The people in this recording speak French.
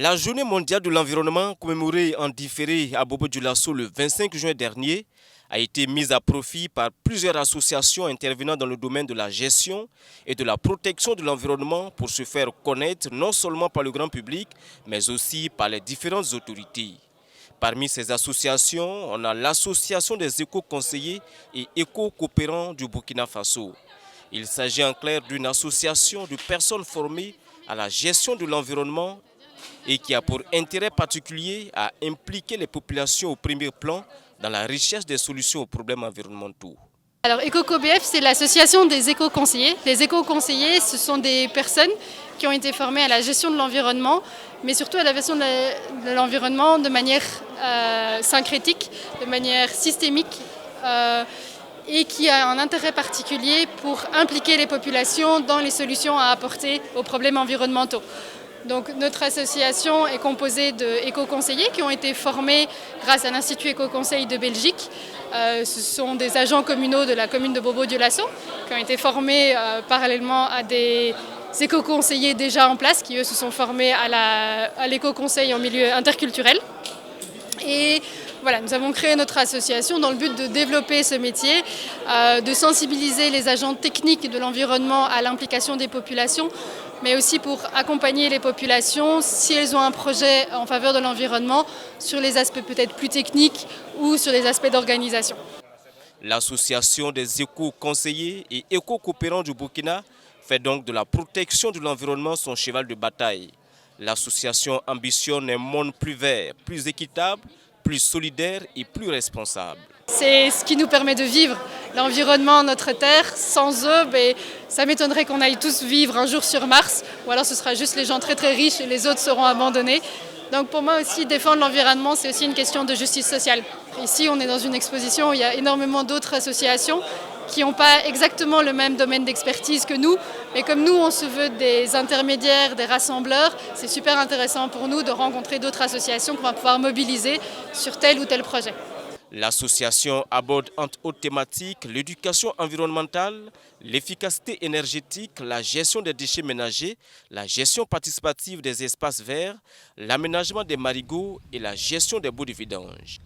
La journée mondiale de l'environnement commémorée en différé à Bobo-Dioulasso le 25 juin dernier a été mise à profit par plusieurs associations intervenant dans le domaine de la gestion et de la protection de l'environnement pour se faire connaître non seulement par le grand public, mais aussi par les différentes autorités. Parmi ces associations, on a l'association des éco-conseillers et éco-coopérants du Burkina Faso. Il s'agit en clair d'une association de personnes formées à la gestion de l'environnement et qui a pour intérêt particulier à impliquer les populations au premier plan dans la recherche des solutions aux problèmes environnementaux. Alors EcoCoBF, c'est l'association des éco-conseillers. Les éco-conseillers, ce sont des personnes qui ont été formées à la gestion de l'environnement, mais surtout à la gestion de l'environnement de manière syncrétique, de manière systémique, et qui a un intérêt particulier pour impliquer les populations dans les solutions à apporter aux problèmes environnementaux. Donc notre association est composée d'éco-conseillers qui ont été formés grâce à l'Institut Éco-Conseil de Belgique. Ce sont des agents communaux de la commune de Bobo-Dioulasso qui ont été formés parallèlement à des éco-conseillers déjà en place qui eux se sont formés à l'éco-conseil en milieu interculturel. Et voilà, nous avons créé notre association dans le but de développer ce métier, de sensibiliser les agents techniques de l'environnement à l'implication des populations, mais aussi pour accompagner les populations si elles ont un projet en faveur de l'environnement sur les aspects peut-être plus techniques ou sur les aspects d'organisation. L'association des éco-conseillers et éco-coopérants du Burkina fait donc de la protection de l'environnement son cheval de bataille. L'association ambitionne un monde plus vert, plus équitable, plus solidaire et plus responsable. C'est ce qui nous permet de vivre l'environnement, notre terre. Sans eux, ça m'étonnerait qu'on aille tous vivre un jour sur Mars, ou alors ce sera juste les gens très très riches et les autres seront abandonnés. Donc pour moi aussi, défendre l'environnement, c'est aussi une question de justice sociale. Ici, on est dans une exposition où il y a énormément d'autres associations qui n'ont pas exactement le même domaine d'expertise que nous. Mais comme nous, on se veut des intermédiaires, des rassembleurs, c'est super intéressant pour nous de rencontrer d'autres associations qu'on va pouvoir mobiliser sur tel ou tel projet. L'association aborde entre autres thématiques l'éducation environnementale, l'efficacité énergétique, la gestion des déchets ménagers, la gestion participative des espaces verts, l'aménagement des marigots et la gestion des boues de vidange.